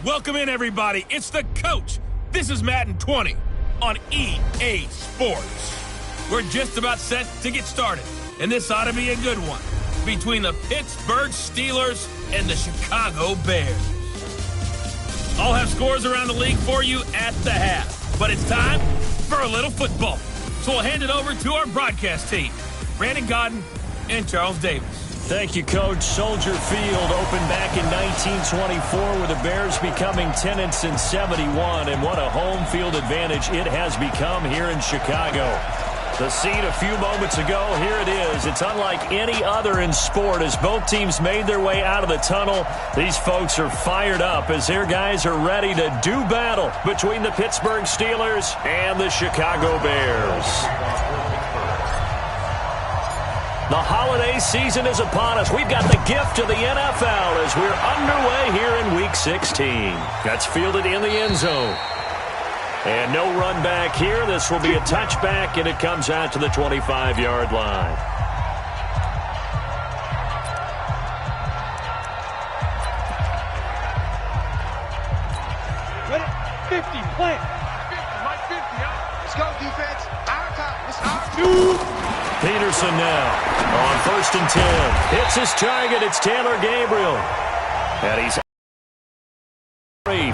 Welcome in, everybody. It's the coach. This is Madden 20 on EA Sports. We're just about set to get started, and this ought to be a good one between the Pittsburgh Steelers and the Chicago Bears. I'll have scores around the league for you at the half, but it's time for a little football. So we'll hand it over to our broadcast team, Brandon Godden and Charles Davis. Thank you, Coach. Soldier Field opened back in 1924 with the Bears becoming tenants in 71, and what a home field advantage it has become here in Chicago. The scene a few moments ago, here it is. It's unlike any other in sport as both teams made their way out of the tunnel. These folks are fired up as their guys are ready to do battle between the Pittsburgh Steelers and the Chicago Bears. The holiday season is upon us. We've got the gift of the NFL as we're underway here in Week 16. That's fielded in the end zone. And no run back here. This will be a touchback, and it comes out to the 25-yard line. Ready? 50, plant. 50, Mike 50, Let's go, defense. Our time. It's our time. Peterson now on 1st and 10. Hits his target. It's Taylor Gabriel. And he's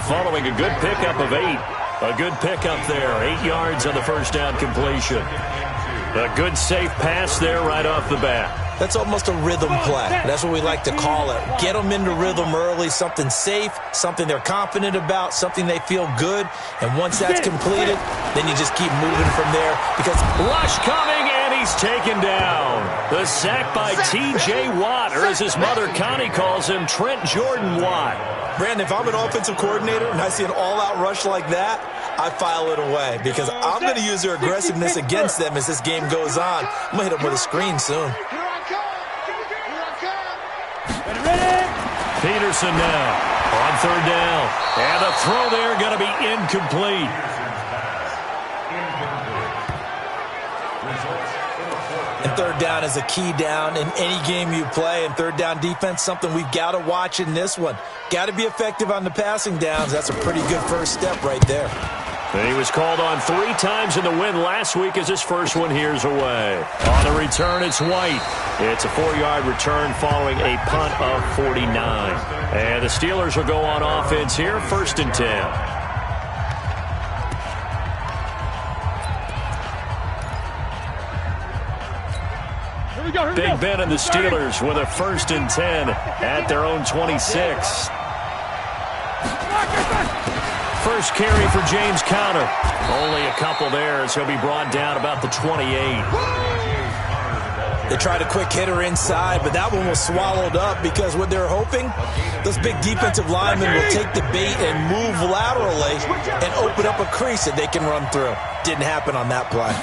following a good pickup of 8. A good pickup there. 8 yards on the first down completion. A good safe pass there right off the bat. That's almost a rhythm play. That's what we like to call it. Get them into rhythm early, something safe, something they're confident about, something they feel good. And once that's completed, then you just keep moving from there. Because rush coming, and he's taken down. The sack by T.J. Watt, or as his mother Connie calls him, Trent Jordan Watt. Brandon, if I'm an offensive coordinator and I see an all-out rush like that, I file it away because I'm going to use their aggressiveness against them as this game goes on. I'm going to hit them with a screen soon. Peterson now on 3rd down. And the throw there going to be incomplete. And 3rd down is a key down in any game you play. And 3rd down defense, something we've got to watch in this one. Got to be effective on the passing downs. That's a pretty good first step right there. And he was called on 3 times in the win last week as his first one here's away. On the return, it's White. It's a 4-yard return following a punt of 49. And the Steelers will go on offense here, 1st and 10. Big Ben and the Steelers with a 1st and 10 at their own 26. First carry for James Conner. Only a couple there as he'll be brought down about the 28. They tried a quick hitter inside, but that one was swallowed up because what they're hoping, those big defensive linemen will take the bait and move laterally and open up a crease that they can run through. Didn't happen on that play.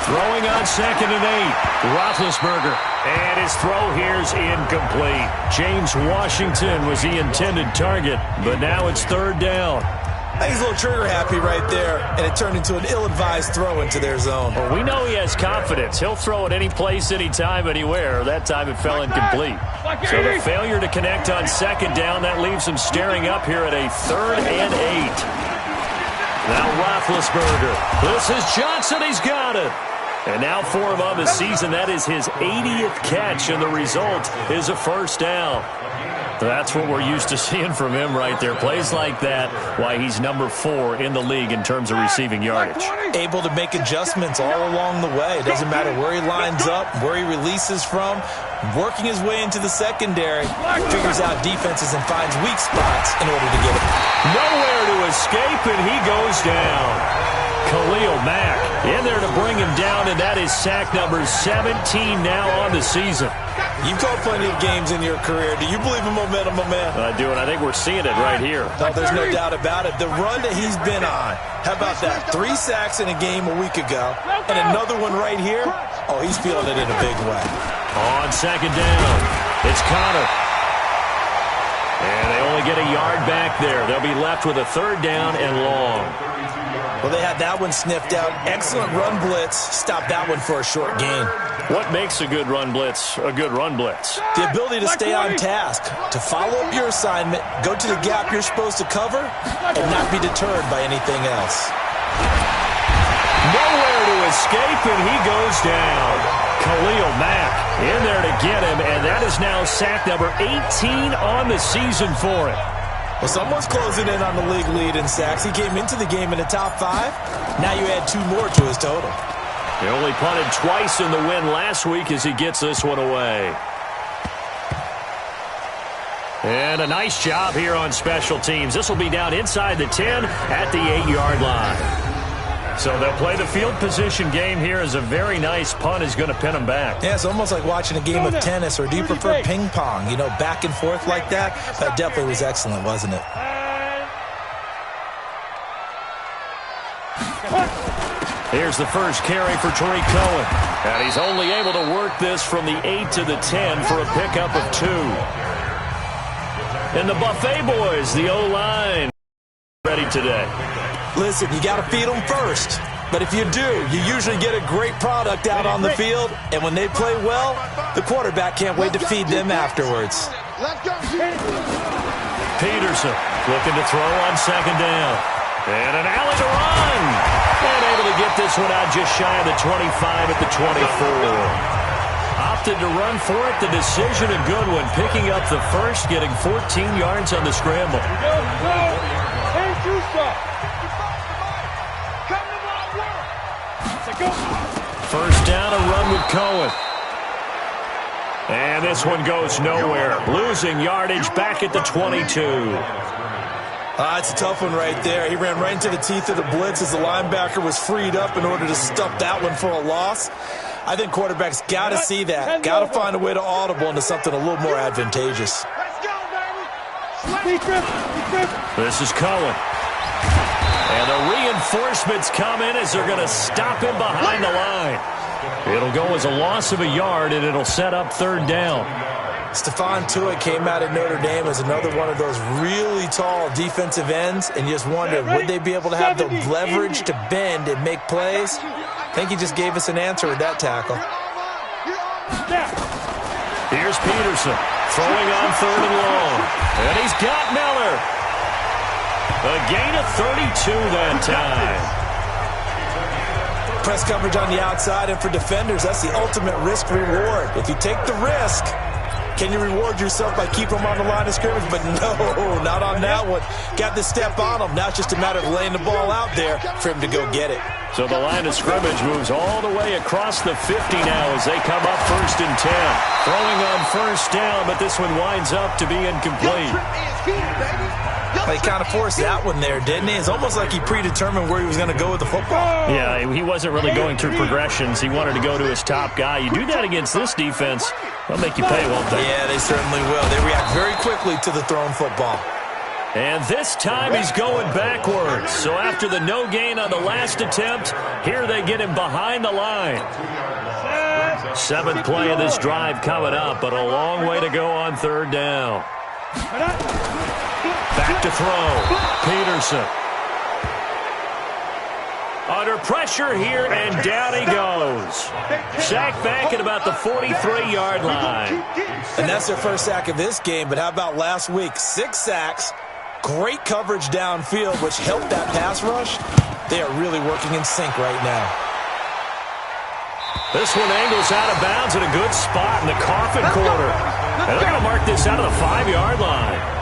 Throwing on 2nd and 8. Roethlisberger. And his throw here's incomplete. James Washington was the intended target, but now it's 3rd down. I think he's a little trigger happy right there, and it turned into an ill-advised throw into their zone. Well, we know he has confidence. He'll throw it any place, anytime, anywhere. That time it fell incomplete. So the failure to connect on 2nd down, that leaves him staring up here at a 3rd and 8. Now Roethlisberger. This is Johnson. He's got it. And now for him on the season, that is his 80th catch, and the result is a first down. That's what we're used to seeing from him right there. Plays like that, why he's number 4 in the league in terms of receiving yardage. Able to make adjustments all along the way. It doesn't matter where he lines up, where he releases from. Working his way into the secondary, figures out defenses and finds weak spots in order to get it. Nowhere to escape, and he goes down. Khalil Mack in there to bring him down, and that is sack number 17 now on the season. You've called plenty of games in your career. Do you believe in momentum, my man? I do, and I think we're seeing it right here. No, there's no doubt about it. The run that he's been on, how about that? 3 sacks in a game a week ago, and another one right here. Oh, he's feeling it in a big way. On 2nd down, it's Conner. And they only get get a yard back there. They'll be left with a 3rd down and long. Well, they had that one sniffed out. Excellent run blitz. Stop that one for a short gain. What makes a good run blitz a good run blitz? The ability to stay on task, to follow up your assignment, go to the gap you're supposed to cover, and not be deterred by anything else. Nowhere to escape, and he goes down. Khalil Mack in there to get him, and that is now sack number 18 on the season for him. Well, someone's closing in on the league lead in sacks. He came into the game in the top 5. Now you add 2 more to his total. He only punted twice in the win last week as he gets this one away. And a nice job here on special teams. This will be down inside the 10 at the 8-yard line. So they'll play the field position game here as a very nice punt is going to pin them back. Yeah, it's almost like watching a game of tennis, or do you prefer ping pong? You know, back and forth like that? That definitely was excellent, wasn't it? Here's the first carry for Tariq Cohen. And he's only able to work this from the 8 to the 10 for a pickup of 2. And the Buffet boys, the O-line, ready today. Listen, you got to feed them first. But if you do, you usually get a great product out on the field. And when they play well, the quarterback can't wait to feed them afterwards. Peterson looking to throw on 2nd down. And an alley to run. And able to get this one out just shy of the 25 at the 24. Opted to run for it. The decision a good one. Picking up the first, getting 14 yards on the scramble. First down, a run with Cohen. And this one goes nowhere. Losing yardage back at the 22. It's a tough one right there. He ran right into the teeth of the blitz as the linebacker was freed up in order to stuff that one for a loss. I think quarterbacks got to see that. Got to find a way to audible into something a little more advantageous. This is Cohen. And the reinforcements come in as they're going to stop him behind the line. It'll go as a loss of a yard, and it'll set up 3rd down. Stephon Tuitt came out of Notre Dame as another one of those really tall defensive ends, and you just wondered, would they be able to have the leverage to bend and make plays? I think he just gave us an answer with that tackle. Here's Peterson throwing on 3rd and long. And he's got Miller. A gain of 32 that time. Press coverage on the outside, and for defenders, that's the ultimate risk-reward. If you take the risk, can you reward yourself by keeping them on the line of scrimmage? But no, not on that one. Got the step on them. Now it's just a matter of laying the ball out there for him to go get it. So the line of scrimmage moves all the way across the 50 now as they come up 1st and 10. Throwing on 1st down, but this one winds up to be incomplete. He kind of forced that one there, didn't he? It's almost like he predetermined where he was going to go with the football. Yeah, he wasn't really going through progressions. He wanted to go to his top guy. You do that against this defense, they'll make you pay, won't they? Yeah, they certainly will. They react very quickly to the thrown football. And this time he's going backwards. So after the no gain on the last attempt, here they get him behind the line. 7th play of this drive coming up, but a long way to go on 3rd down. Back to throw. Peterson. Under pressure here, and down he goes. Sack back at about the 43-yard line. And that's their first sack of this game, but how about last week? 6 sacks, great coverage downfield, which helped that pass rush. They are really working in sync right now. This one angles out of bounds at a good spot in the coffin corner. And they're going to mark this out of the 5-yard line.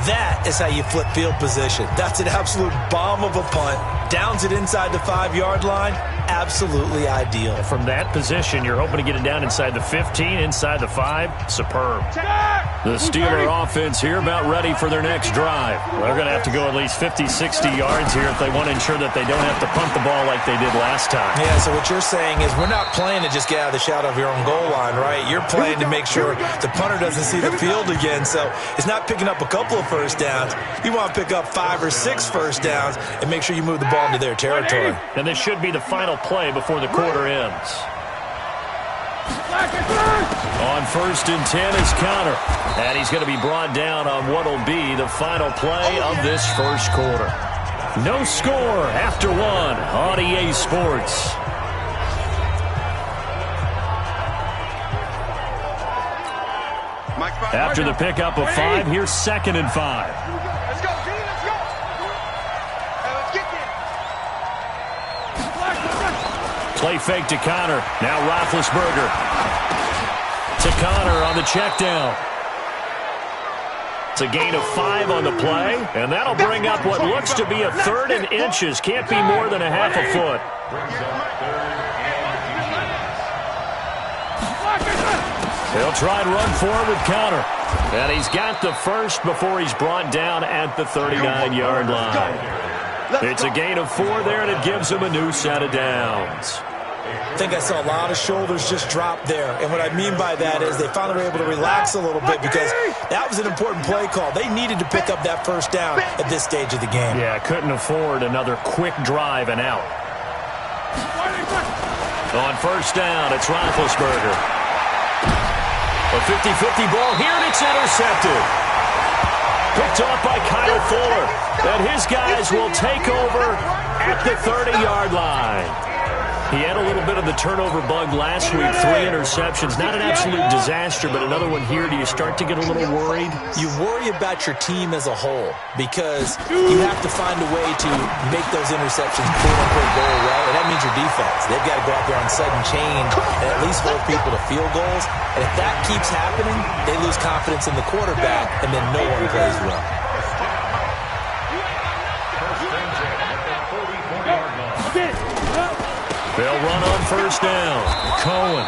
That is how you flip field position. That's an absolute bomb of a punt. Downs it inside the 5-yard line. Absolutely ideal. From that position, you're hoping to get it down inside the 15, inside the 5. Superb. The Steeler offense here about ready for their next drive. They're going to have to go at least 50, 60 yards here if they want to ensure that they don't have to punt the ball like they did last time. Yeah, so what you're saying is we're not playing to just get out of the shadow of your own goal line, right? You're playing to make sure the punter doesn't see the field again. So it's not picking up a couple of first downs. You want to pick up 5 or 6 first downs and make sure you move the ball into their territory. And this should be the final play before the quarter ends. On 1st and 10 is Connor. And he's going to be brought down on what will be the final play of this first quarter. No score after one on EA Sports. After the pickup of 5, here's 2nd and 5. Let's go, G, let's go. Hey, let's get there. Play fake to Connor. Now Roethlisberger. To Connor on the check down. It's a gain of 5 on the play, and that'll bring up what looks to be a 3rd and inches. Can't be more than a half a foot. He'll try and run forward with Connor. And he's got the first before he's brought down at the 39-yard line. It's a gain of 4 there, and it gives him a new set of downs. I think I saw a lot of shoulders just drop there. And what I mean by that is they finally were able to relax a little bit because that was an important play call. They needed to pick up that first down at this stage of the game. Yeah, couldn't afford another quick drive and out. On 1st down, it's Roethlisberger. A 50-50 ball here, and it's intercepted. Picked off by Kyle Fuller. And his guys will take over at the 30-yard line. He had a little bit of the turnover bug last week, 3 interceptions. Not an absolute disaster, but another one here. Do you start to get a little worried? You worry about your team as a whole because you have to find a way to make those interceptions quote-unquote go away, and that means your defense. They've got to go out there on sudden change and at least hold people to field goals. And if that keeps happening, they lose confidence in the quarterback, and then no one plays well. They'll run on 1st down. Cohen.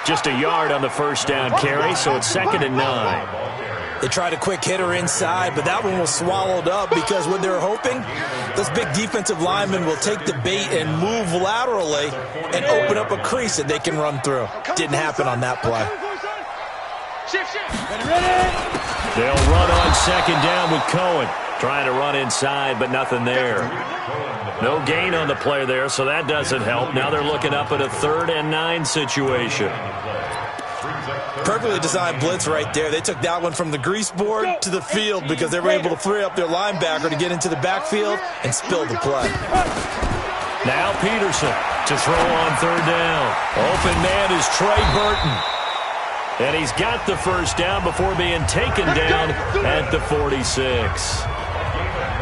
Just a yard on the 1st down carry, so it's 2nd and 9. They tried a quick hitter inside, but that one was swallowed up because what they're hoping, those big defensive linemen will take the bait and move laterally and open up a crease that they can run through. Didn't happen on that play. They'll run on 2nd down with Cohen. Trying to run inside, but nothing there. No gain on the play there, so that doesn't help. Now they're looking up at a 3rd and 9 situation. Perfectly designed blitz right there. They took that one from the grease board to the field because they were able to free up their linebacker to get into the backfield and spill the play. Now Peterson to throw on 3rd down. Open man is Trey Burton. And he's got the first down before being taken down at the 46.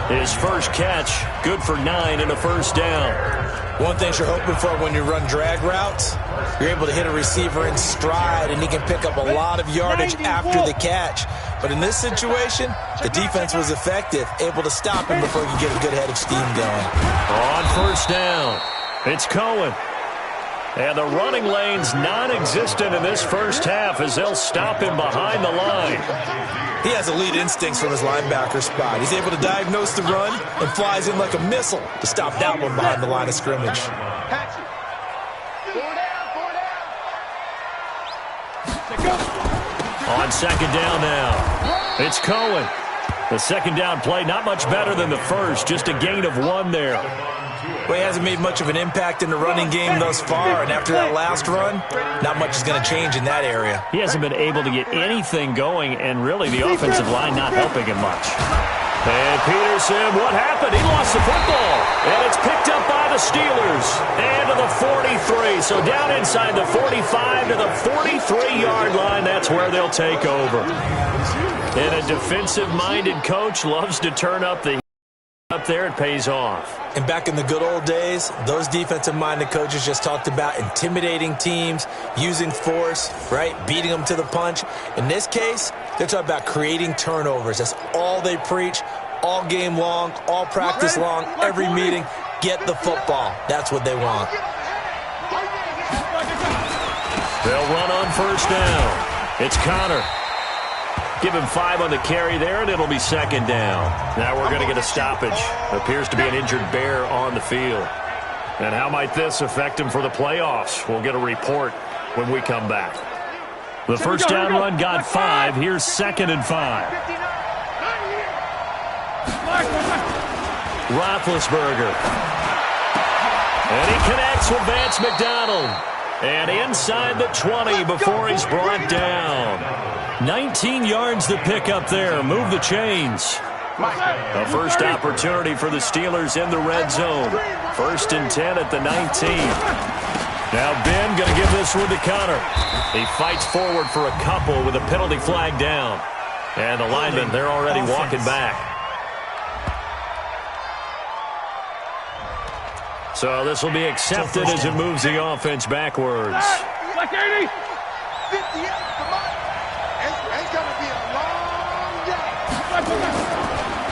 His first catch, good for 9 and a first down. One thing you're hoping for when you run drag routes, you're able to hit a receiver in stride, and he can pick up a lot of yardage after the catch. But in this situation, the defense was effective, able to stop him before he could get a good head of steam going. On 1st down, it's Cohen. And the running lane's non-existent in this first half as they'll stop him behind the line. He has elite instincts from his linebacker spot. He's able to diagnose the run and flies in like a missile to stop that one behind the line of scrimmage. On 2nd down now, it's Cohen. The 2nd down play, not much better than the first, just a gain of 1 there. Well, he hasn't made much of an impact in the running game thus far, and after that last run, not much is going to change in that area. He hasn't been able to get anything going, and really the offensive line not helping him much. And Peterson, what happened? He lost the football, and it's picked up by the Steelers. And to the 43, so down inside the 45 to the 43-yard line, that's where they'll take over. And a defensive-minded coach loves to turn up the up there, it pays off. And back in the good old days, those defensive-minded coaches just talked about intimidating teams, using force, right, beating them to the punch. In this case, they're talking about creating turnovers. That's all they preach, all game long, all practice long, every meeting. Get the football. That's what they want. They'll run on 1st down. It's Connor. Give him 5 on the carry there, and it'll be 2nd down. Now we're going to get a stoppage. Appears to be an injured Bear on the field. And how might this affect him for the playoffs? We'll get a report when we come back. The first down run got 5. Here's 2nd and 5. Roethlisberger. And he connects with Vance McDonald. And inside the 20 before he's brought down. 19 yards to pick up there. Move the chains. A first opportunity for the Steelers in the red zone. 1st and 10 at the 19. Now Ben going to give this one to Connor. He fights forward for a couple with a penalty flag down. And the linemen, they're already walking back. So this will be accepted as it moves the offense backwards. Like 80. 58, come on. It's going to be a long day.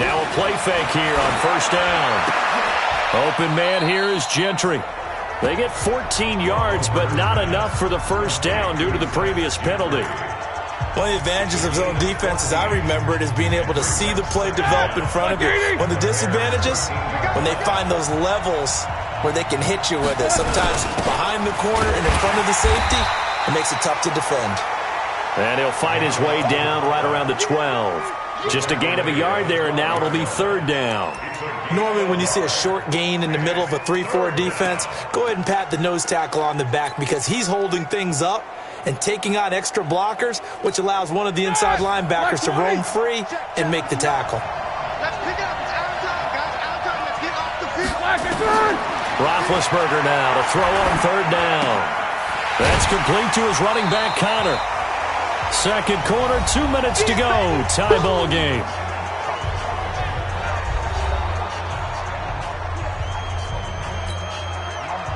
Now a play fake here on 1st down. Open man here is Gentry. They get 14 yards, but not enough for the 1st down due to the previous penalty. One of the advantages of zone defense, as I remember it, is being able to see the play develop in front of you. One of the disadvantages, when they find those levels where they can hit you with it, sometimes behind the corner and in front of the safety, it makes it tough to defend. And he'll fight his way down right around the 12. Just a gain of a yard there, and now it'll be 3rd down. Normally when you see a short gain in the middle of a 3-4 defense, go ahead and pat the nose tackle on the back because he's holding things up and taking on extra blockers, which allows one of the inside linebackers to roam free and make the tackle. Let's pick it up. It's out of time, guys. Out of time. Let's get off the field. Roethlisberger now to throw on 3rd down. That's complete to his running back, Connor. 2nd quarter, 2 minutes to go. Tie ball game.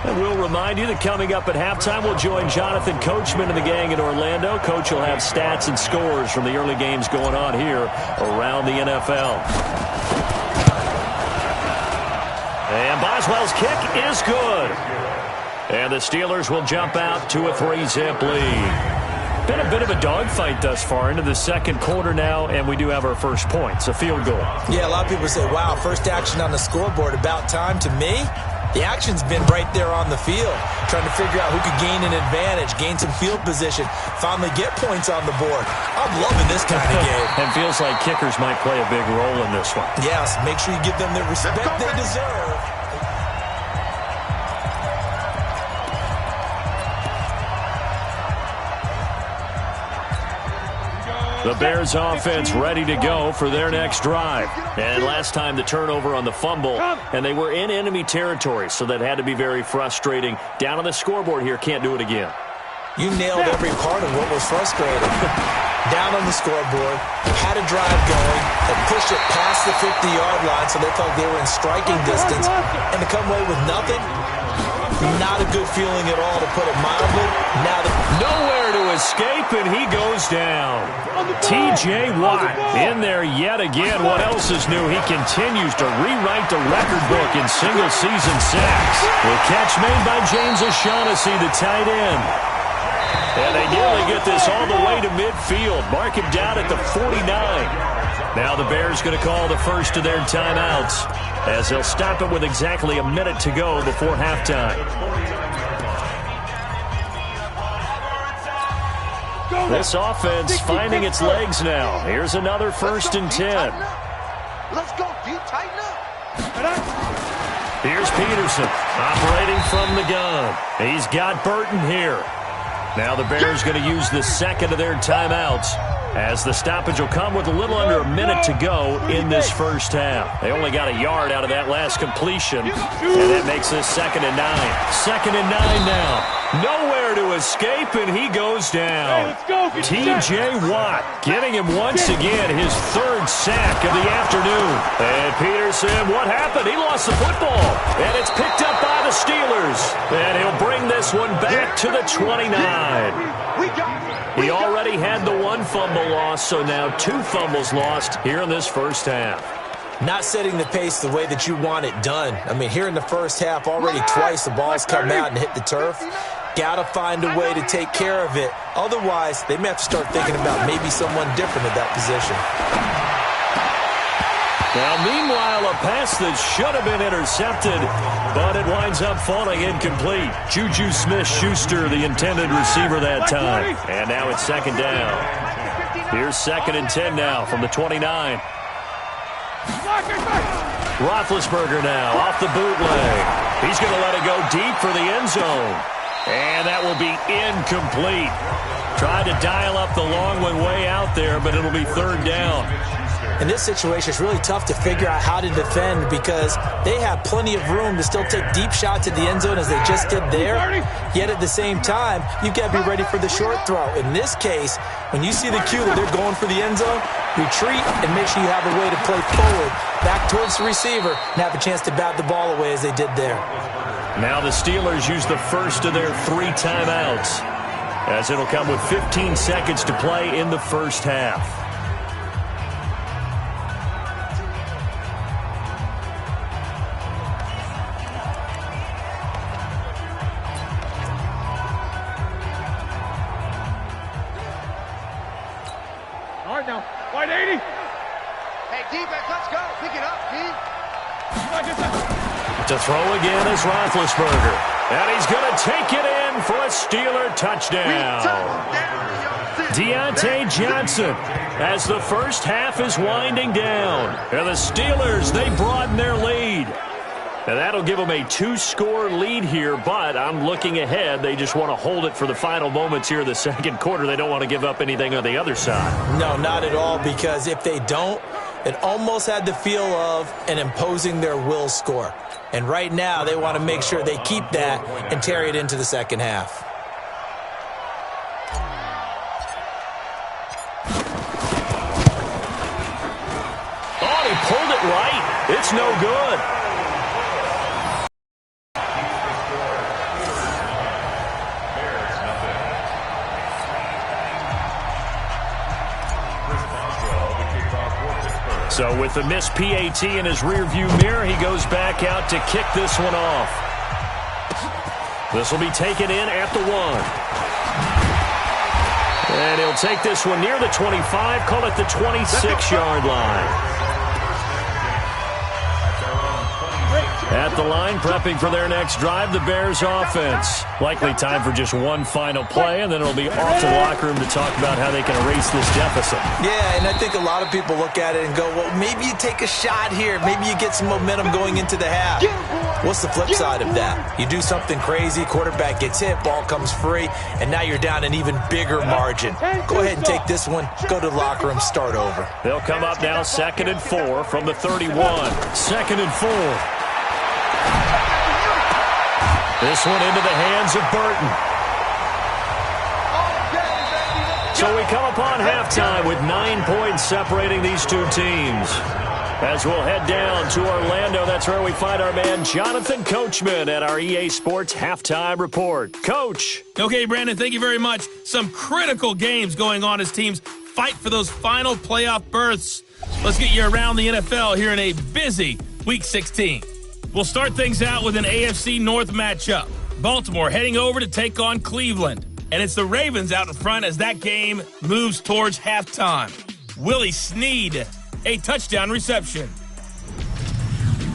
And we'll remind you that coming up at halftime, we'll join Jonathan Coachman and the gang in Orlando. Coach will have stats and scores from the early games going on here around the NFL. And Boswell's kick is good. And the Steelers will jump out to a 3-zip lead. Been a bit of a dogfight thus far into the 2nd quarter now, and we do have our first points, a field goal. Yeah, a lot of people say, wow, first action on the scoreboard, about time. To me, the action's been right there on the field, trying to figure out who could gain an advantage, gain some field position, finally get points on the board. I'm loving this kind of game. And feels like kickers might play a big role in this one. Yes, make sure you give them the respect they deserve. The Bears offense ready to go for their next drive. And last time the turnover on the fumble, and they were in enemy territory, so that had to be very frustrating. Down on the scoreboard here, can't do it again. You nailed every part of what was frustrating. Down on the scoreboard, had a drive going, and pushed it past the 50-yard line so they felt they were in striking distance, and to come away with nothing, not a good feeling at all, to put it mildly. Nowhere to escape, and he goes down. T.J. Watt in there yet again. What else is new? He continues to rewrite the record book in single-season sacks. The catch made by James O'Shaughnessy, the tight end. And they nearly get this all the way to midfield. Mark him down at the 49. Now the Bears going to call the first of their timeouts, as they'll stop it with exactly a minute to go before halftime. This offense finding its legs now. Here's another 1st and 10. Let's go, D. Tighten up. Here's Peterson operating from the gun. He's got Burton here. Now the Bears going to use the 2nd of their timeouts, as the stoppage will come with a little under a minute to go in this first half. They only got a yard out of that last completion, and that makes this 2nd and 9. 2nd and 9 now. Nowhere to escape, and he goes down. T.J. Watt getting him once again, his 3rd sack of the afternoon. And Peterson, what happened? He lost the football, and it's picked up by the Steelers. And he'll bring this one back to the 29. He already had the 1 fumble loss, so now 2 fumbles lost here in this first half. Not setting the pace the way that you want it done. I mean, here in the first half, already twice the ball's come out and hit the turf. Got to find a way to take care of it. Otherwise, they may have to start thinking about maybe someone different at that position. Now, meanwhile, a pass that should have been intercepted, but it winds up falling incomplete. Juju Smith-Schuster, the intended receiver that time. And now it's 2nd down. Here's 2nd and 10 now from the 29. Roethlisberger now off the bootleg. He's going to let it go deep for the end zone. And that will be incomplete. Tried to dial up the long one way out there, but it'll be third down. In this situation, it's really tough to figure out how to defend because they have plenty of room to still take deep shots at the end zone as they just did there. Yet at the same time, you've got to be ready for the short throw. In this case, when you see the cue that they're going for the end zone, retreat and make sure you have a way to play forward, back towards the receiver, and have a chance to bat the ball away as they did there. Now the Steelers use the first of their 3 timeouts, as it'll come with 15 seconds to play in the first half. All right, now. Wide 80. Hey, defense, let's go. Pick it up, D. To throw again is Roethlisberger. And he's going to take it in for a Steeler touchdown. Deontay Johnson, as the first half is winding down. And the Steelers, they broaden their lead. And that'll give them a 2-score lead here, but I'm looking ahead. They just want to hold it for the final moments here in the second quarter. They don't want to give up anything on the other side. No, not at all, because if they don't, it almost had the feel of an imposing their will score. And right now, they want to make sure they keep that and carry it into the second half. Oh, he pulled it right. It's no good. So with the missed PAT in his rearview mirror, he goes back out to kick this one off. This will be taken in at the 1. And he'll take this one near the 25, call it the 26-yard line. At the line, prepping for their next drive, the Bears offense. Likely time for just one final play, and then it'll be off to the locker room to talk about how they can erase this deficit. Yeah, and I think a lot of people look at it and go, well, maybe you take a shot here. Maybe you get some momentum going into the half. What's the flip side of that? You do something crazy, quarterback gets hit, ball comes free, and now you're down an even bigger margin. Go ahead and take this one, go to the locker room, start over. They'll come up now 2nd and 4 from the 31. 2nd and 4. This one into the hands of Burton. So we come upon halftime with 9 points separating these two teams. As we'll head down to Orlando, that's where we find our man Jonathan Coachman at our EA Sports Halftime Report. Coach. Okay, Brandon, thank you very much. Some critical games going on as teams fight for those final playoff berths. Let's get you around the NFL here in a busy Week 16. We'll start things out with an AFC North matchup. Baltimore heading over to take on Cleveland. And it's the Ravens out in front as that game moves towards halftime. Willie Snead, a touchdown reception.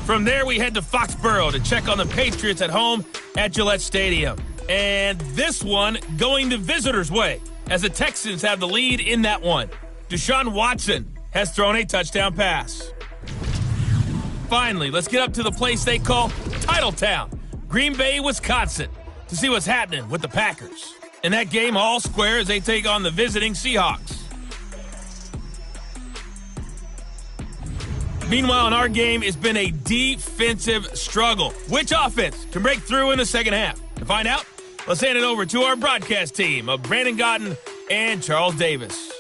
From there, we head to Foxborough to check on the Patriots at home at Gillette Stadium. And this one going the visitors' way as the Texans have the lead in that one. Deshaun Watson has thrown a touchdown pass. Finally, let's get up to the place they call Titletown, Green Bay, Wisconsin, to see what's happening with the Packers. In that game, all square as they take on the visiting Seahawks. Meanwhile, in our game, it's been a defensive struggle. Which offense can break through in the second half? To find out, let's hand it over to our broadcast team of Brandon Gotten and Charles Davis.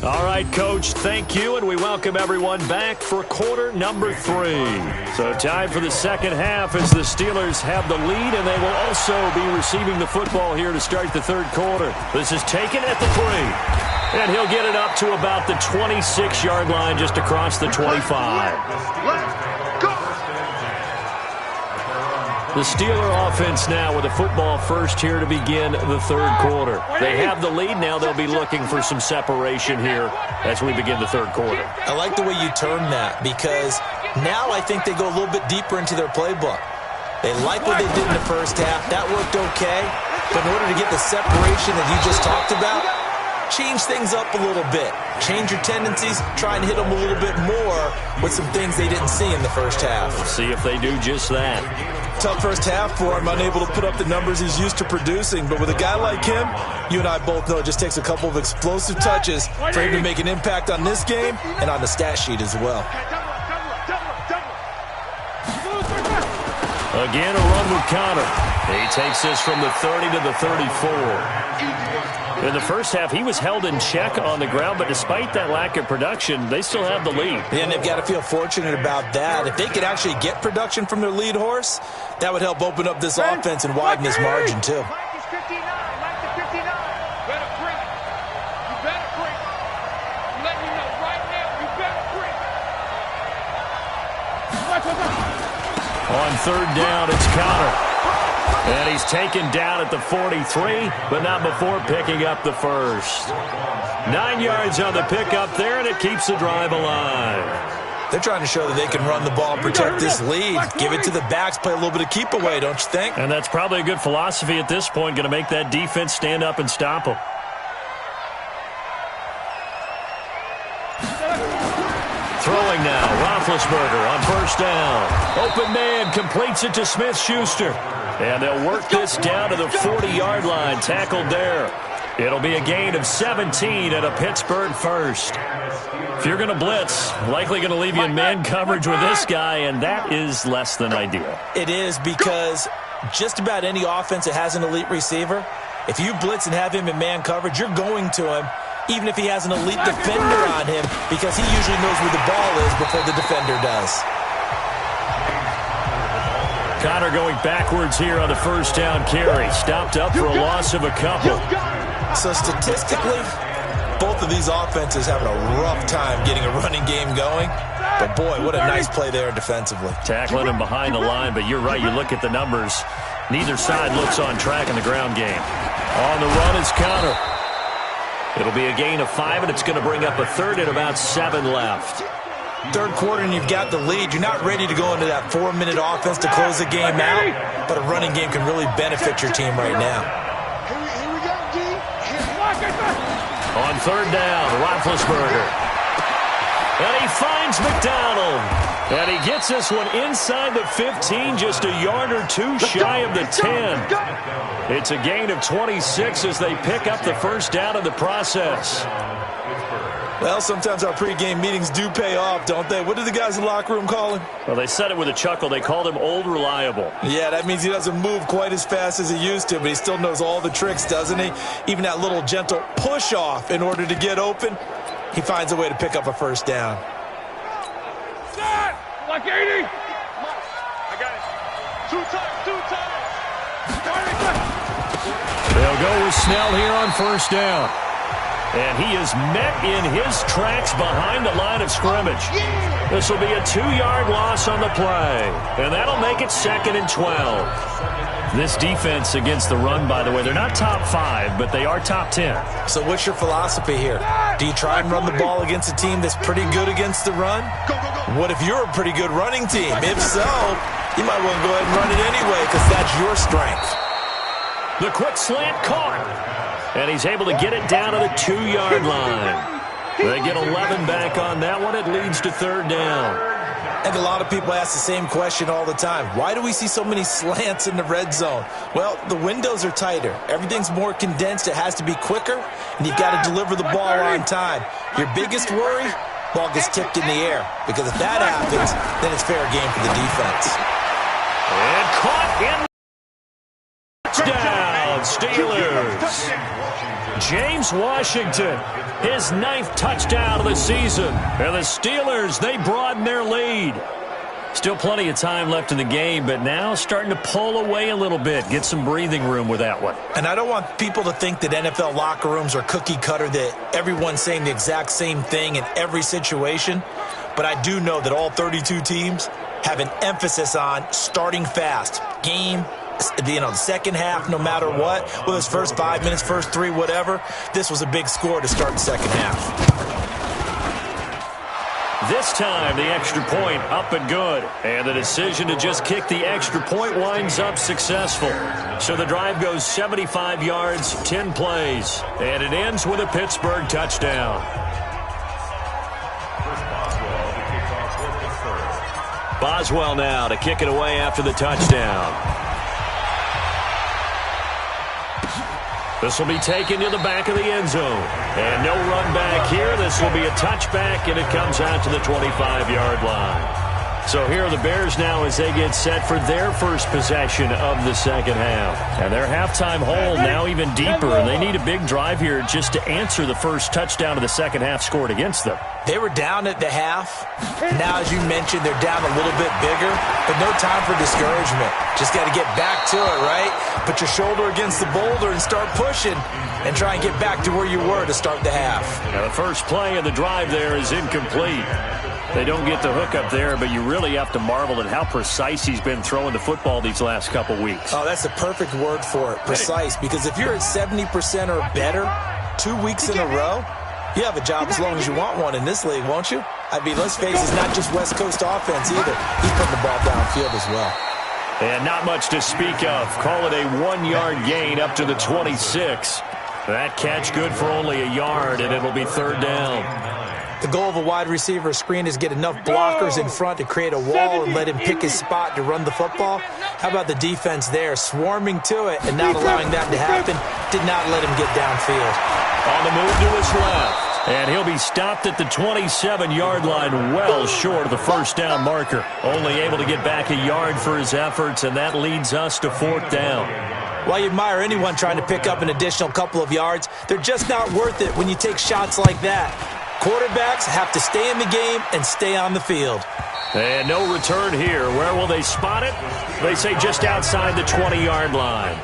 All right, Coach, thank you, and we welcome everyone back for quarter number 3. So time for the second half as the Steelers have the lead, and they will also be receiving the football here to start the third quarter. This is taken at the 3, and he'll get it up to about the 26-yard line just across the 25. The Steeler offense now with a football first here to begin the third quarter. They have the lead now. They'll be looking for some separation here as we begin the third quarter. I like the way you term that because now I think they go a little bit deeper into their playbook. They like what they did in the first half. That worked okay. But in order to get the separation that you just talked about, change things up a little bit. Change your tendencies. Try and hit them a little bit more with some things they didn't see in the first half. We'll see if they do just that. tough first half for him, unable to put up the numbers he's used to producing. But with a guy like him, you and I both know it just takes a couple of explosive touches for him to make an impact on this game and on the stat sheet as well. Again, a run with Connor. He takes this from the 30 to the 34. In the first half, he was held in check on the ground, but despite that lack of production, they still have the lead. And they've got to feel fortunate about that. If they could actually get production from their lead horse, that would help open up this offense and widen this margin, too. On third down, it's Connor. And he's taken down at the 43, but not before picking up the first. 9 yards on the pickup there, and it keeps the drive alive. They're trying to show that they can run the ball and protect this lead. Give it to the backs, play a little bit of keep away, don't you think? And that's probably a good philosophy at this point, going to make that defense stand up and stop them. Throwing now, Roethlisberger on first down. Open man completes it to Smith-Schuster. And they'll work this down to the 40-yard line, tackled there. It'll be a gain of 17 at a Pittsburgh first. If you're going to blitz, likely going to leave you in man coverage with this guy, and that is less than ideal. It is, because just about any offense that has an elite receiver, if you blitz and have him in man coverage, you're going to him, even if he has an elite defender on him, because he usually knows where the ball is before the defender does. Connor going backwards here on the first down carry. Stopped up for a loss of a couple. So statistically, both of these offenses having a rough time getting a running game going. But boy, what a nice play there defensively. Tackling him behind the line, but you're right, you look at the numbers. Neither side looks on track in the ground game. On the run is Connor. It'll be a gain of 5, and it's going to bring up a third and about 7 left. Third quarter and you've got the lead. You're not ready to go into that 4-minute offense to close the game out, but a running game can really benefit your team right now. Here we go, D. On third down, Roethlisberger. And he finds McDonald. And he gets this one inside the 15, just a yard or two shy of the 10. It's a gain of 26 as they pick up the first down in the process. Well, sometimes our pregame meetings do pay off, don't they? What did the guys in the locker room call him? Well, they said it with a chuckle. They called him Old Reliable. Yeah, that means he doesn't move quite as fast as he used to, but he still knows all the tricks, doesn't he? Even that little gentle push-off in order to get open, he finds a way to pick up a first down. Like 80. I got it. Two times. They'll go with Snell here on first down. And he is met in his tracks behind the line of scrimmage. This will be a 2-yard loss on the play. And that'll make it 2nd and 12. This defense against the run, by the way, they're not top 5, but they are top 10. So what's your philosophy here? Do you try and run the ball against a team that's pretty good against the run? What if you're a pretty good running team? If so, you might want to go ahead and run it anyway because that's your strength. The quick slant caught. And he's able to get it down to the 2-yard line. They get 11 back on that one. It leads to third down. And a lot of people ask the same question all the time. Why do we see so many slants in the red zone? Well, the windows are tighter. Everything's more condensed. It has to be quicker, and you've got to deliver the ball on time. Your biggest worry? Ball gets tipped in the air. Because if that happens, then it's fair game for the defense. And caught in. Touchdown, Steelers. James Washington, his 9th touchdown of the season. And the Steelers, they broaden their lead. Still plenty of time left in the game, but now starting to pull away a little bit. Get some breathing room with that one. And I don't want people to think that NFL locker rooms are cookie cutter, that everyone's saying the exact same thing in every situation. But I do know that all 32 teams have an emphasis on starting fast. The second half, no matter what, whether it's first 5 minutes, first 3, whatever, this was a big score to start the second half. This time, the extra point up and good. And the decision to just kick the extra point winds up successful. So the drive goes 75 yards, 10 plays. And it ends with a Pittsburgh touchdown. Boswell now to kick it away after the touchdown. This will be taken to the back of the end zone. And no run back here. This will be a touchback, and it comes out to the 25-yard line. So here are the Bears now as they get set for their first possession of the second half. And their halftime hole now even deeper, and they need a big drive here just to answer the first touchdown of the second half scored against them. They were down at the half. Now, as you mentioned, they're down a little bit bigger, but no time for discouragement. Just got to get back to it, right? Put your shoulder against the boulder and start pushing and try and get back to where you were to start the half. Now, the first play of the drive there is incomplete. They don't get the hook up there, but you really have to marvel at how precise he's been throwing the football these last couple weeks. Oh, that's the perfect word for it, precise, because if you're at 70% or better 2 weeks in a row, you have a job as long as you want one in this league, won't you? I mean, let's face it, it's not just West Coast offense either. He's putting the ball downfield as well. And not much to speak of. Call it a 1-yard gain up to the 26. That catch good for only a yard, and it'll be third down. The goal of a wide receiver screen is get enough blockers in front to create a wall and let him pick his spot to run the football. How about the defense there, swarming to it and not allowing that to happen? Did not let him get downfield. On the move to his left. And he'll be stopped at the 27-yard line, well short of the first down marker. Only able to get back a yard for his efforts, and that leads us to fourth down. While you admire anyone trying to pick up an additional couple of yards, they're just not worth it when you take shots like that. Quarterbacks have to stay in the game and stay on the field. And no return here. Where will they spot it? They say just outside the 20-yard line.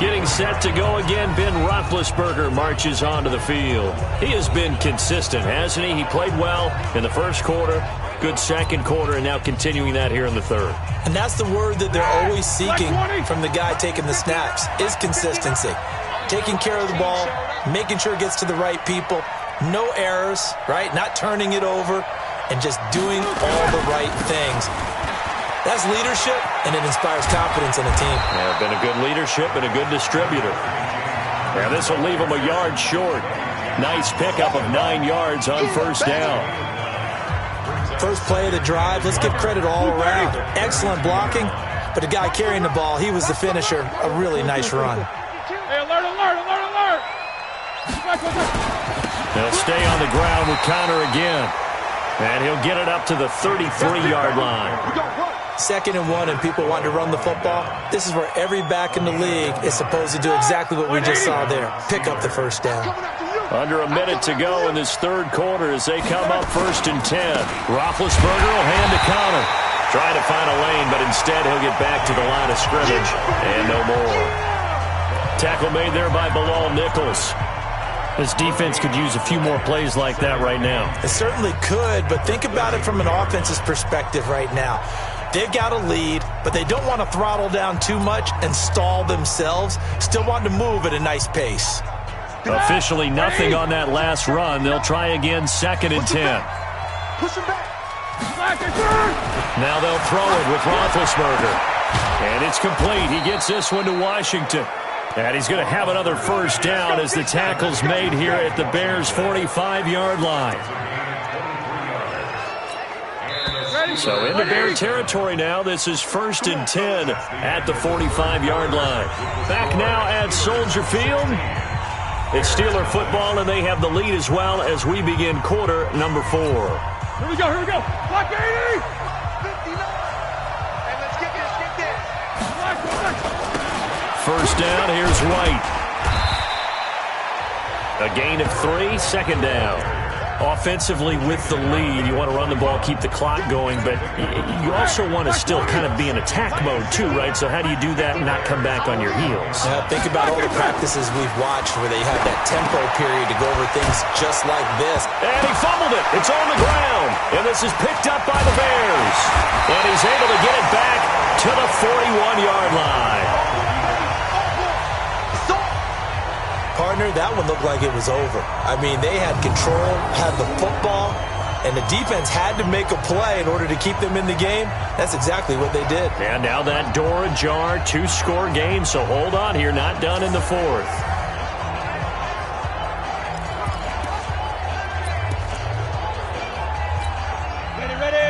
Getting set to go again, Ben Roethlisberger marches onto the field. He has been consistent, hasn't he? He played well in the first quarter, good second quarter, and now continuing that here in the third. And that's the word that they're always seeking from the guy taking the snaps, is consistency. Taking care of the ball, making sure it gets to the right people, no errors, right? Not turning it over, and just doing all the right things. That's leadership, and it inspires confidence in a team. Yeah, been a good leadership and a good distributor. Yeah, this will leave him a yard short. Nice pickup of 9 yards on first down. First play of the drive, let's give credit all around. Excellent blocking, but the guy carrying the ball, he was the finisher. A really nice run. Hey, alert, alert, alert, alert! They'll stay on the ground with Connor again. And he'll get it up to the 33-yard line. 2nd and 1, and people want to run the football. This is where every back in the league is supposed to do exactly what we just saw there. Pick up the first down. Under a minute to go in this third quarter as they come up 1st and 10. Roethlisberger will hand to Connor. Trying to find a lane, but instead he'll get back to the line of scrimmage. And no more. Tackle made there by Bilal Nichols. This defense could use a few more plays like that right now. It certainly could, but think about it from an offense's perspective right now. They've got a lead, but they don't want to throttle down too much and stall themselves. Still want to move at a nice pace. Officially nothing on that last run. They'll try again 2nd and 10. Now they'll throw it with Roethlisberger. And it's complete. He gets this one to Washington. And he's going to have another first down as the tackle's made here at the Bears' 45-yard line. So into Bear territory now. This is 1st and 10 at the 45-yard line. Back now at Soldier Field. It's Steeler football, and they have the lead as well as we begin quarter number 4. Here we go, here we go. Block 80! 59. And let's kick it. First down, here's White. A gain of 3, 2nd down. Offensively with the lead, you want to run the ball, keep the clock going, but you also want to still kind of be in attack mode too, right? So how do you do that and not come back on your heels? Think about all the practices we've watched where they have that tempo period to go over things just like this. And he fumbled it. It's on the ground. And this is picked up by the Bears. And he's able to get it back to the 41-yard line. Partner, that one looked like it was over. I mean, they had control, had the football, and the defense had to make a play in order to keep them in the game. That's exactly what they did. And now that door ajar, 2-score game, so hold on here, not done in the 4th.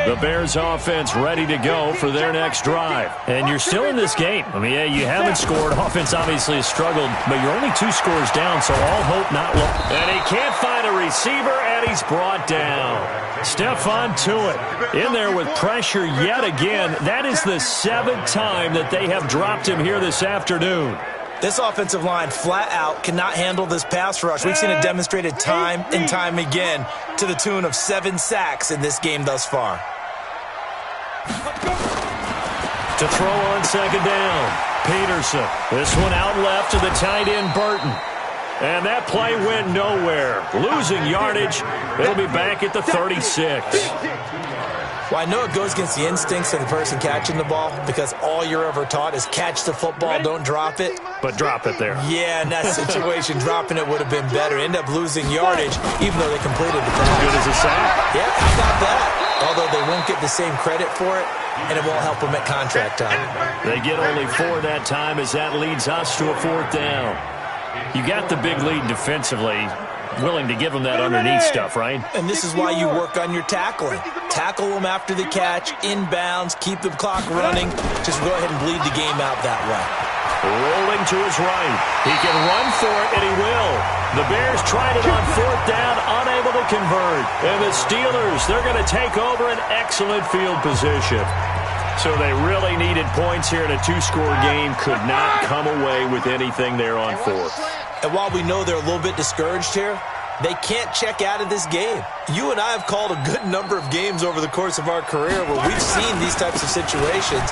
The Bears offense ready to go for their next drive. And you're still in this game. I mean, yeah, you haven't scored. Offense obviously has struggled, but you're only 2 scores down, so all hope not lost. And he can't find a receiver, and he's brought down. Stephon Tuitt in there with pressure yet again. That is the 7th time that they have dropped him here this afternoon. This offensive line flat out cannot handle this pass rush. We've seen it demonstrated time and time again to the tune of 7 sacks in this game thus far. To throw on second down, Peterson. This one out left to the tight end, Burton. And that play went nowhere. Losing yardage. It'll be back at the 36. Well, I know it goes against the instincts of the person catching the ball because all you're ever taught is catch the football, don't drop it. But drop it there. Yeah, in that situation, dropping it would have been better. End up losing yardage, even though they completed the pass. As good as a sack. Yeah, how about that? Although they won't get the same credit for it, and it won't help them at contract time. They get only 4 that time as that leads us to a 4th down. You got the big lead defensively. Willing to give them that underneath stuff, right? And this is why you work on your tackling. Tackle them after the catch, inbounds, keep the clock running. Just go ahead and bleed the game out that way. Rolling to his right. He can run for it, and he will. The Bears tried it on 4th down, unable to convert. And the Steelers, they're going to take over an excellent field position. So they really needed points here in a 2-score game. Could not come away with anything there on 4th. And while we know they're a little bit discouraged here, they can't check out of this game. You and I have called a good number of games over the course of our career where we've seen these types of situations.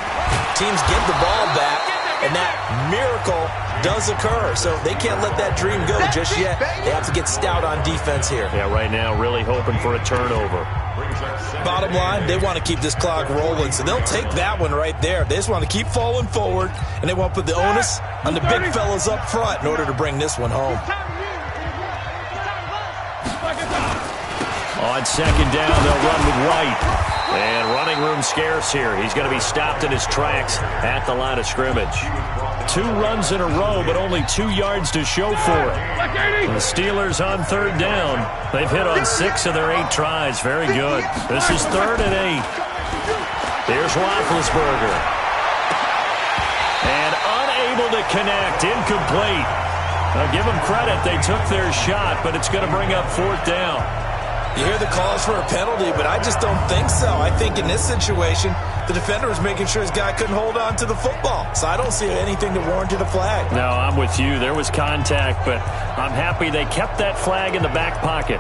Teams get the ball back, and that miracle does occur. So they can't let that dream go just yet. They have to get stout on defense here. Yeah, right now really hoping for a turnover. Bottom line, they want to keep this clock rolling, so they'll take that one right there. They just want to keep falling forward, and they want to put the onus on the big fellas up front in order to bring this one home. On second down, they'll run with White. And running room scarce here. He's going to be stopped in his tracks at the line of scrimmage. 2 runs in a row, but only 2 yards to show for it. The Steelers on 3rd down. They've hit on 6 of their 8 tries. Very good. This is 3rd and 8. Here's Roethlisberger. And unable to connect. Incomplete. Now give them credit. They took their shot, but it's going to bring up 4th down. You hear the calls for a penalty, but I just don't think so. I think in this situation, the defender was making sure his guy couldn't hold on to the football. So I don't see anything that warranted a flag. No, I'm with you. There was contact, but I'm happy they kept that flag in the back pocket.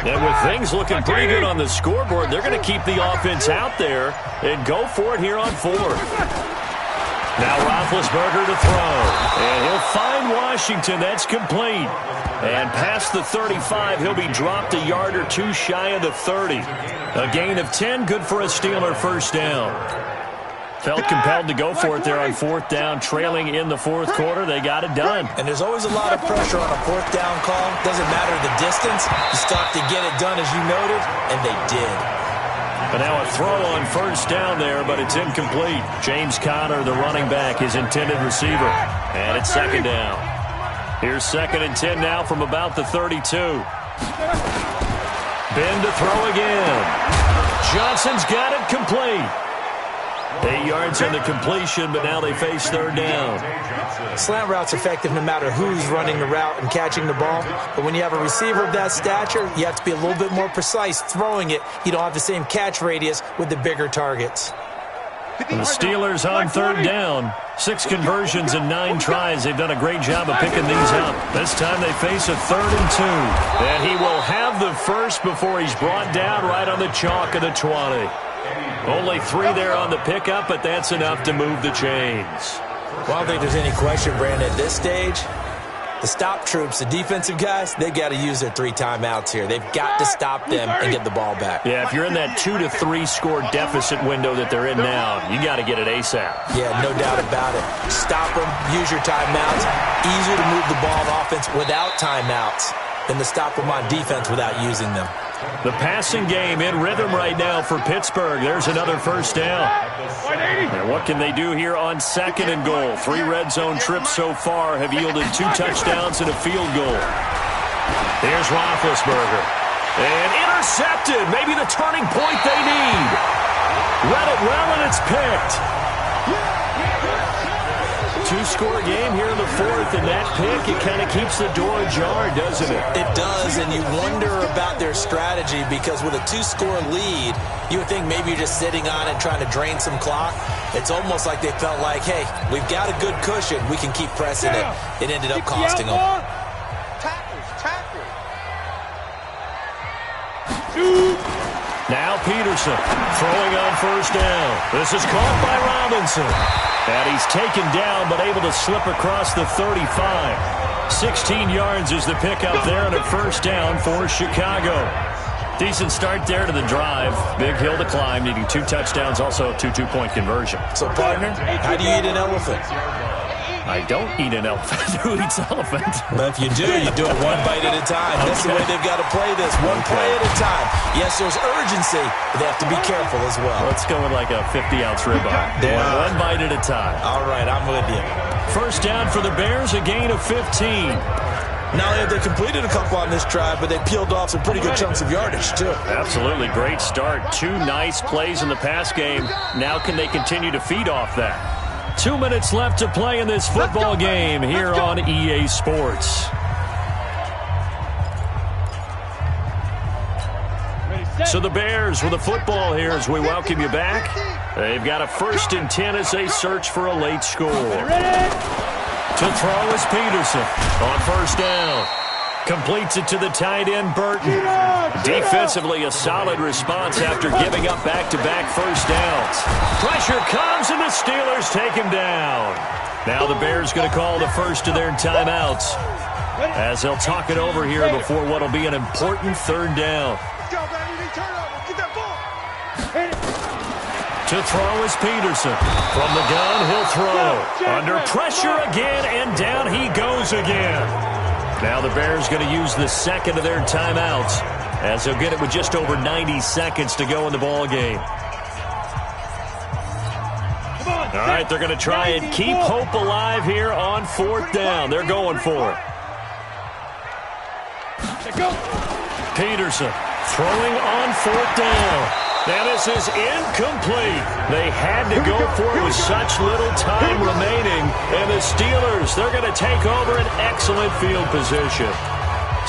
And with things looking pretty good on the scoreboard, they're going to keep the offense out there and go for it here on 4th. Now Roethlisberger to throw. And he'll find Washington. That's complete. And past the 35, he'll be dropped a yard or 2 shy of the 30. A gain of 10, good for a Steeler 1st down. Felt compelled to go for it there on 4th down, trailing in the 4th quarter. They got it done. And there's always a lot of pressure on a 4th down call. Doesn't matter the distance. You still have to get it done, as you noted, and they did. But now a throw on 1st down there, but it's incomplete. James Conner, the running back, his intended receiver. And it's 2nd down. Here's 2nd and 10 now from about the 32. Ben to throw again. Johnson's got it complete. 8 yards on the completion, but now they face 3rd down. Slant route's effective no matter who's running the route and catching the ball. But when you have a receiver of that stature, you have to be a little bit more precise throwing it. You don't have the same catch radius with the bigger targets. And the Steelers on 3rd down. 6 conversions and 9 tries. They've done a great job of picking these up. This time they face a 3rd and 2. And he will have the first before he's brought down right on the chalk of the 20. Only 3 there on the pickup, but that's enough to move the chains. Well, I don't think there's any question, Brandon, at this stage. The stop troops, the defensive guys, they've got to use their 3 timeouts here. They've got to stop them and get the ball back. Yeah, if you're in that 2 to 3 score deficit window that they're in now, you got to get it ASAP. Yeah, no doubt about it. Stop them, use your timeouts. Easier to move the ball on offense without timeouts than to stop them on defense without using them. The passing game in rhythm right now for Pittsburgh. There's another first down. And what can they do here on 2nd and goal? 3 red zone trips so far have yielded 2 touchdowns and a field goal. Here's Roethlisberger. And intercepted. Maybe the turning point they need. Read it well, and it's picked. 2-score game here in the 4th, and that pick, it kind of keeps the door ajar, doesn't it? It does, and you wonder about their strategy because with a 2-score lead, you would think maybe you're just sitting on it trying to drain some clock. It's almost like they felt like, hey, we've got a good cushion. We can keep pressing it. It ended up costing them. Now Peterson throwing on first down. This is caught by Robinson. And he's taken down but able to slip across the 35. 16 yards is the pickup there and a first down for Chicago. Decent start there to the drive. Big hill to climb, needing 2 touchdowns, also a 2 2-point conversion. So, partner, how do you eat an elephant? I don't eat an elephant. Who eats elephant? But if you do it 1 bite at a time. That's the way they've got to play this. One play at a time. Yes, there's urgency, but they have to be careful as well. Let's go with like a 50-ounce ribeye. One bite at a time. All right, I'm with you. First down for the Bears, a gain of 15. Not only have they completed a couple on this drive, but they peeled off some pretty good chunks of yardage, too. Absolutely. Great start. 2 nice plays in the pass game. Now can they continue to feed off that? 2 minutes left to play in this football game here on EA Sports. So the Bears with the football here as we welcome you back. They've got a 1st and 10 as they search for a late score. To throw is Peterson on first down. Completes it to the tight end, Burton. Defensively, a solid response after giving up back-to-back first downs. Pressure comes, and the Steelers take him down. Now the Bears going to call the first of their timeouts as they'll talk it over here before what will be an important 3rd down. To throw is Peterson. From the gun, he'll throw. Under pressure again, and down he goes again. Now the Bears going to use the 2nd of their timeouts as they'll get it with just over 90 seconds to go in the ball game. All right, they're going to try and keep hope alive here on 4th down. They're going for it. Peterson throwing on 4th down. Now this is incomplete. They had to go for it with such little time remaining. And the Steelers, they're going to take over an excellent field position.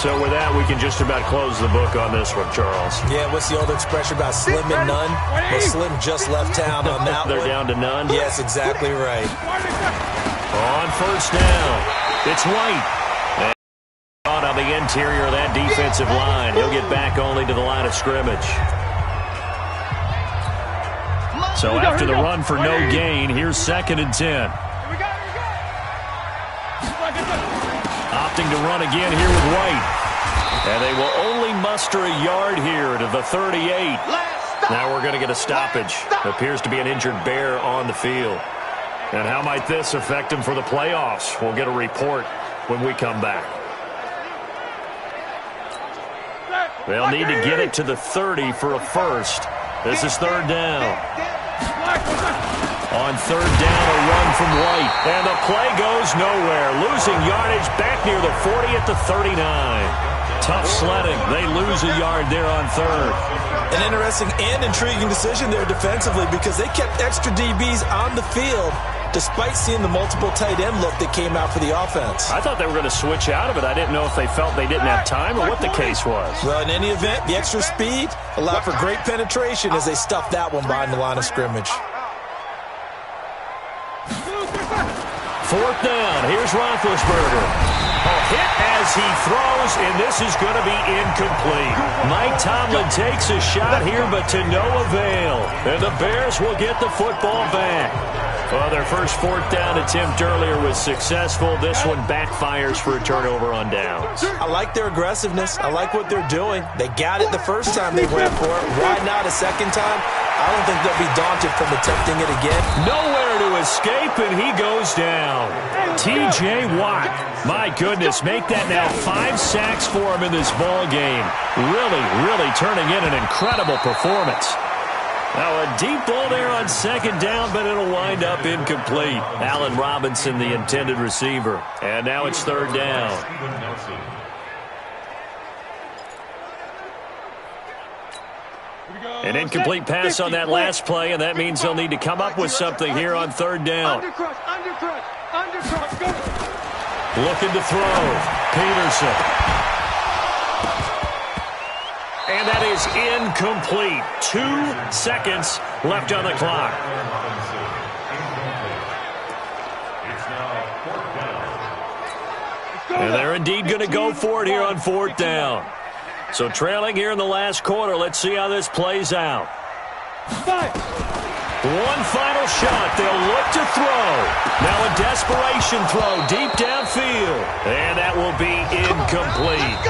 So with that, we can just about close the book on this one, Charles. Yeah, what's the old expression about slim and none? Well, Slim just left town on that They're down to none? Yes, exactly right. On first down, it's White. And on the interior of that defensive line, he'll get back only to the line of scrimmage. So after the run for no gain, here's 2nd and 10. Opting to run again here with White. And they will only muster a yard here to the 38. Now we're going to get a stoppage. Appears to be an injured Bear on the field. And how might this affect him for the playoffs? We'll get a report when we come back. They'll need to get it to the 30 for a first. This is 3rd down. On 3rd down, a run from White. And the play goes nowhere. Losing yardage back near the 40 at the 39. Tough sledding. They lose a yard there on 3rd. An interesting and intriguing decision there defensively because they kept extra DBs on the field despite seeing the multiple tight end look that came out for the offense. I thought they were going to switch out of it. I didn't know if they felt they didn't have time or what the case was. Well, in any event, the extra speed allowed for great penetration as they stuffed that one behind the line of scrimmage. 4th down. Here's Roethlisberger. A hit as he throws, and this is going to be incomplete. Mike Tomlin takes a shot here, but to no avail. And the Bears will get the football back. Well, their first 4th down attempt earlier was successful. This one backfires for a turnover on downs. I like their aggressiveness. I like what they're doing. They got it the first time they went for it. Why not a second time? I don't think they'll be daunted from attempting it again. Nowhere to escape, and he goes down. T.J. Watt, my goodness, make that now 5 sacks for him in this ball game. Really turning in an incredible performance. Now a deep ball there on second down, but it'll wind up incomplete. Allen Robinson, the intended receiver. And now it's third down. An incomplete pass on that last play, and that means they'll need to come up with something here on third down. Looking to throw. Peterson. And that is incomplete. 2 seconds left on the clock. And they're indeed going to go for it here on fourth down. So trailing here in the last quarter. Let's see how this plays out. One final shot. They'll look to throw. Now a desperation throw deep downfield. And that will be incomplete,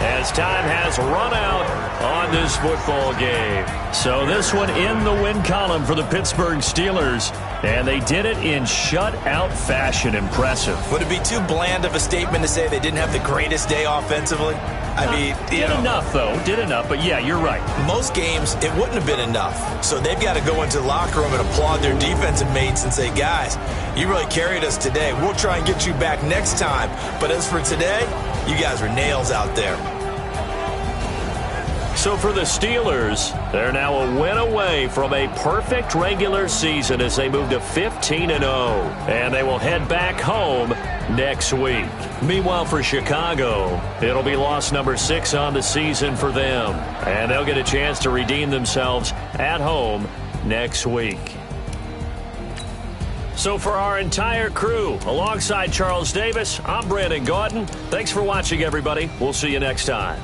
as time has run out on this football game. So this one in the win column for the Pittsburgh Steelers. And they did it in shutout fashion. Impressive. Would it be too bland of a statement to say they didn't have the greatest day offensively? I mean, did enough, though. Did enough. But, yeah, you're right. Most games, it wouldn't have been enough. So they've got to go into the locker room and applaud their defensive mates and say, guys, you really carried us today. We'll try and get you back next time. But as for today, you guys were nails out there. So for the Steelers, they're now a win away from a perfect regular season as they move to 15-0. And they will head back home next week. Meanwhile, for Chicago, it'll be loss number 6 on the season for them. And they'll get a chance to redeem themselves at home next week. So for our entire crew, alongside Charles Davis, I'm Brandon Gaudin. Thanks for watching, everybody. We'll see you next time.